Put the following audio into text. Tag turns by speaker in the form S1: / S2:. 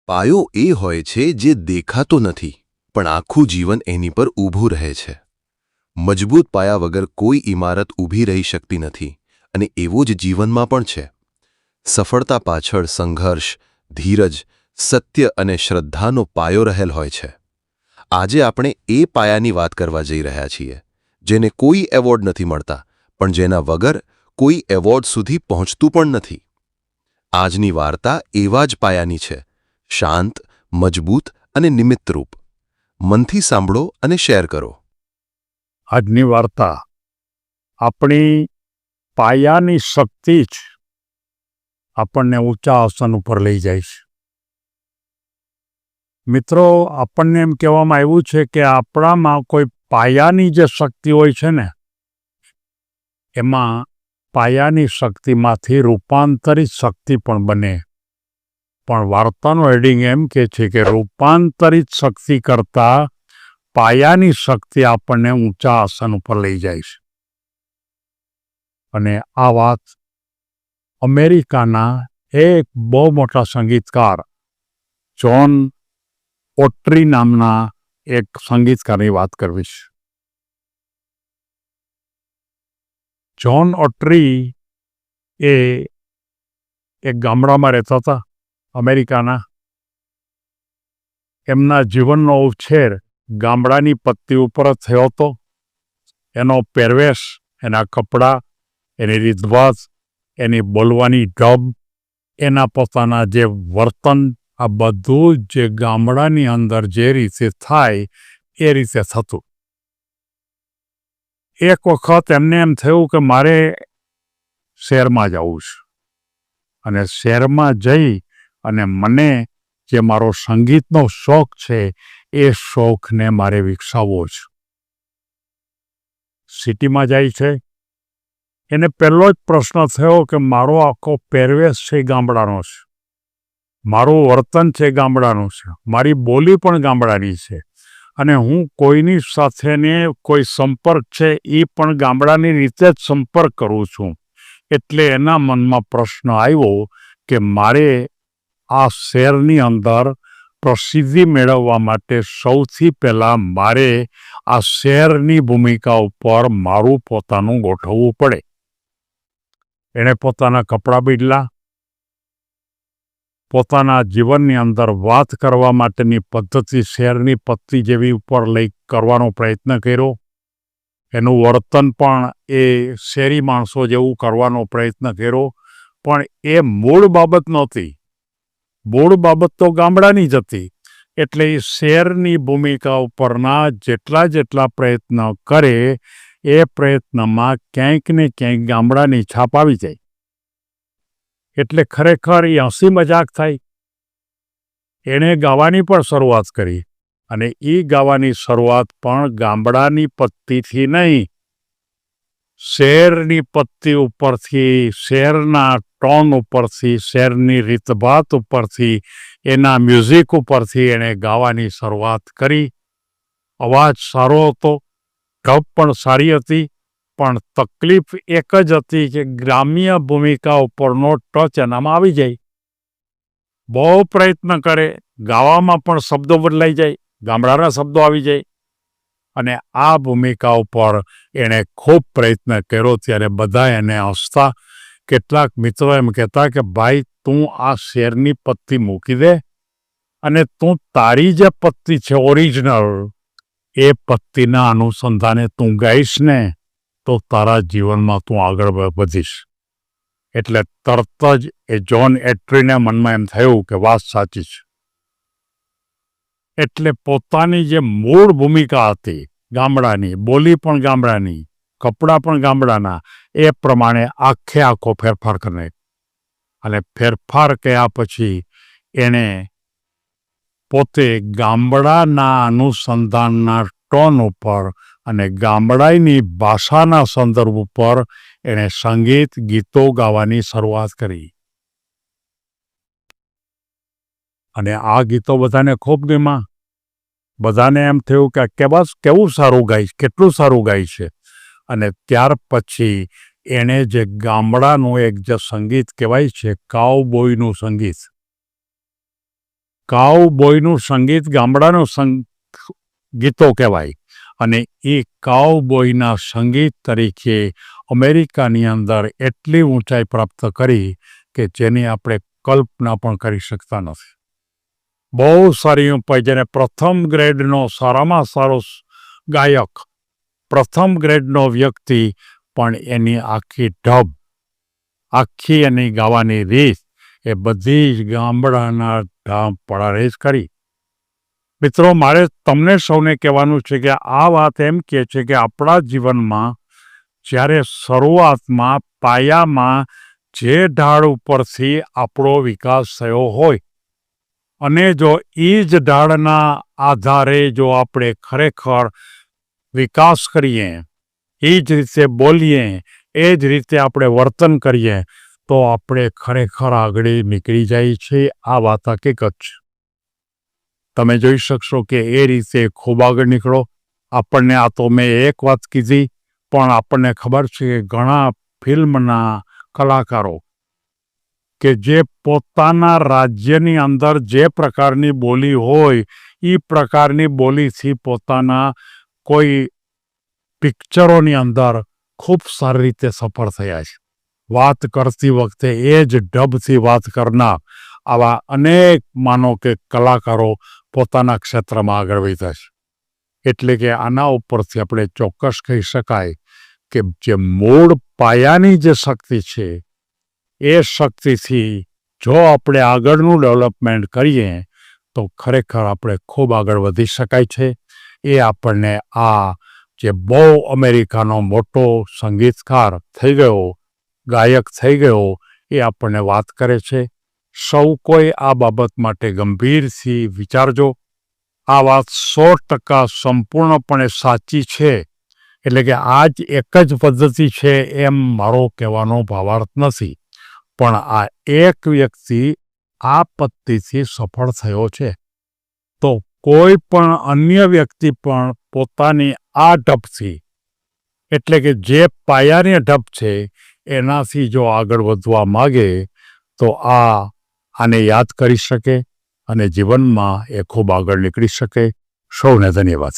S1: પાયો એ હોય છે જે દેખાતો નથી પણ આખું જીવન એની પર ઊભું રહે છે. મજબૂત પાયા વગર કોઈ ઇમારત ઊભી રહી શકતી નથી અને એવું જ જીવનમાં પણ છે. સફળતા પાછળ સંઘર્ષ, ધીરજ, સત્ય અને શ્રદ્ધાનો પાયો રહેલ હોય છે. આજે આપણે એ પાયાની વાત કરવા જઈ રહ્યા છીએ જેને કોઈ એવોર્ડ નથી મળતા પણ જેના વગર કોઈ એવોર્ડ સુધી પહોંચતું પણ નથી. આજની વાર્તા એવા જ પાયાની છે, શાંત, મજબૂત અને નિમિત્તરૂપ. મનથી સાંભળો અને શેર કરો.
S2: આજની વાર્તા આપણી પાયાની શક્તિ જ આપણને ઊંચા આસન ઉપર લઈ જાય છે. મિત્રો, આપણને એમ કહેવામાં આવ્યું છે કે આપણામાં કોઈ પાયાની જે શક્તિ હોય છે ને, એમાં પાયાની શક્તિમાંથી રૂપાંતરિત શક્તિ પણ બને. પણ વાર્તાનો હેડિંગ એમ કહે છે કે રૂપાંતરિત શક્તિ કરતાં પાયાની શક્તિ આપણને ઊંચા આસન ઉપર લઈ જાય છે. અને આ વાત અમેરિકાના એક બહુ મોટા સંગીતકાર જ્હોન ઓટ્રી નામના એક સંગીતકારની વાત કરવી છે. જ્હોન ઓટ્રી એ એક ગામડામાં રહેતા હતા અમેરિકાના. એમના જીવનનો ઉછેર ગામડાની પત્તી ઉપર જ થયો હતો. એનો પહેરવેશ, એના કપડાં, એની રીતભાત, એની બોલવાની ઢબ, એના પોતાના જે વર્તન, આ બધું જ જે ગામડાની અંદર જે રીતે થાય એ રીતે થતું. એક વખત એમને એમ થયું કે મારે શહેરમાં જવું છે અને શહેરમાં જઈ અને મને જે મારો સંગીતનો શોખ છે એ શોખને મારે વિકસાવવો છે. સિટીમાં જાય છે. એને પહેલો જ પ્રશ્ન થયો કે મારો આખો પહેરવેશ છે ગામડાનો છે, મારું વર્તન છે ગામડાનું છે, મારી બોલી પણ ગામડાની છે અને હું કોઈની સાથેને કોઈ સંપર્ક છે એ પણ ગામડાની રીતે જ સંપર્ક કરું છું. એટલે એના મનમાં પ્રશ્ન આવ્યો કે મારે આ શહેરની અંદર પ્રસિદ્ધિ મેળવવા માટે સૌથી પહેલાં મારે આ શહેરની ભૂમિકા ઉપર મારું પોતાનું ગોઠવવું પડે. એણે પોતાના કપડાં બદલ્યા, પોતાના જીવનની અંદર વાત કરવા માટેની પદ્ધતિ શહેરની પત્તી જેવી ઉપર લઈ કરવાનો પ્રયત્ન કર્યો. એનું વર્તન પણ એ શહેરી માણસો જેવું કરવાનો પ્રયત્ન કર્યો. પણ એ મૂળ બાબત નહોતી. મૂળ બાબત તો ગામડાની જ હતી. એટલે એ શહેરની ભૂમિકા ઉપરના જેટલા પ્રયત્ન કરે એ પ્રયત્નમાં ક્યાંક ને ક્યાંક ગામડાની છાપ આવી જાય. એટલે ખરેખર એ હસી મજાક થાય. એણે ગાવાની પણ શરૂઆત કરી અને એ ગાવાની શરૂઆત પણ ગામડાની પત્તીથી નહીં, શહેરની પત્તી ઉપરથી, શહેરના ટોન ઉપરથી, શહેરની રીતભાત ઉપરથી, એના મ્યુઝિક ઉપરથી એણે ગાવાની શરૂઆત કરી. અવાજ સારો હતો, ઢબ પણ સારી હતી, પણ તકલીફ એક જ હતી કે ગ્રામ્ય ભૂમિકા ઉપરનો ટચ એનામાં આવી જાય. બહુ પ્રયત્ન કરે, ગાવામાં પણ શબ્દો બદલાઈ જાય, ગામડાના શબ્દો આવી જાય. અને આ ભૂમિકા ઉપર એણે ખૂબ પ્રયત્ન કર્યો. ત્યારે બધા એને હસતા. કેટલાક મિત્રો એમ કહેતા કે ભાઈ, તું આ શેરની પત્તી મૂકી દે અને તું તારી જે પત્તી છે ઓરિજિનલ, એ પત્તીના અનુસંધાને તું ગાઈશ ને તો તારા જીવનમાં તું આગળ વધીશ. એટલે તરત જ એ જ્હોન ઓટ્રીના મનમાં એમ થયું કે વાત સાચી છે. એટલે પોતાની જે મૂળ ભૂમિકા હતી ગામડાની, બોલી પણ ગામડાની, કપડાં પણ ગામડાના, એ પ્રમાણે આખો ફેરફાર કરી નાખ્યો. અને ફેરફાર કર્યા પછી એણે પોતે ગામડાના અનુસંધાનના ટોન ઉપર અને ગામડાની ભાષાના સંદર્ભ ઉપર એણે સંગીત ગીતો ગાવાની શરૂઆત કરી. અને આ ગીતો બધાને ખૂબ ગમ્યા. બધાને એમ થયું કે બસ કેવું સારું ગાય છે, કેટલું સારું ગાય છે. અને ત્યાર પછી એણે જે ગામડાનું એક જે સંગીત કહેવાય છે કાઉબોયનું સંગીત, કાઉબોયનું સંગીત ગામડાનું ગીતો કહેવાય અને એ કાઉબોયના સંગીત તરીકે અમેરિકાની અંદર એટલી ઊંચાઈ પ્રાપ્ત કરી કે જેની આપણે કલ્પના પણ કરી શકતા નથી. બહુ સારી ઊંચાઈ, જેને પ્રથમ ગ્રેડનો સારામાં સારો ગાયક, પ્રથમ ગ્રેડનો વ્યક્તિ, પણ એની આખી ઢબ, આખી એની ગાવાની રીત એ બધી જ ગામડાના ઢામ પડારે જ કરી. મિત્રો, મારે તમને સૌને કહેવાનું છે કે આ વાત એમ કહે છે કે આપણા જીવનમાં જ્યારે શરૂઆતમાં પાયામાં જે ઢાળ ઉપરથી આપણો વિકાસ થયો હોય અને જો એ જ ઢાળના આધારે જો આપણે ખરેખર વિકાસ કરીએ, એ જ રીતે બોલીએ, એ જ રીતે આપણે વર્તન કરીએ, તો આપણે ખરેખર આગળ નીકળી જાય છે. આ વાત હકીકત છે. તમે જોઈ શકશો કે એ રીતે ખૂબ આગળ નીકળો. આપણને આ તો મેં એક વાત કીધી, પણ આપણને ખબર છે કે ઘણા ફિલ્મના કલાકારો કે જે પોતાના રાજ્યની અંદર જે પ્રકારની બોલી હોય એ પ્રકારની બોલીથી પોતાના કોઈ પિક્ચરોની અંદર ખૂબ સારી રીતે સફળ થયા છે. વાત કરતી વખતે એ જ ઢબથી વાત કરનાર આવા અનેક માનો કે કલાકારો પોતાના ક્ષેત્રમાં આગળ વધ્યા છે. એટલે કે આના ઉપરથી આપણે ચોક્કસ કહી શકાય કે જે મૂળ પાયાની જે શક્તિ છે એ શક્તિથી જો આપણે આગળનું ડેવલપમેન્ટ કરીએ તો ખરેખર આપણે ખૂબ આગળ વધી શકાય છે. એ આપણને આ જે બહુ અમેરિકાનો મોટો સંગીતકાર થઈ ગયો, ગાયક થઈ ગયો, એ આપણને વાત કરે છે. સૌ કોઈ આ બાબત માટે ગંભીરથી વિચારજો. આ વાત 100% સંપૂર્ણપણે સાચી છે. એટલે કે આ જ એક જ પદ્ધતિ છે એમ મારો કહેવાનો ભાવાર્થ નથી, પણ આ એક વ્યક્તિ આ પદ્ધતિથી સફળ થયો છે, તો કોઈ પણ અન્ય વ્યક્તિ પણ પોતાની આ ઢબથી, એટલે કે જે પાયાની ઢબ છે એનાથી જો આગળ વધવા માગે તો આને યાદ કરી શકે અને જીવનમાં એ ખૂબ આગળ નીકળી શકે. સૌને ધન્યવાદ.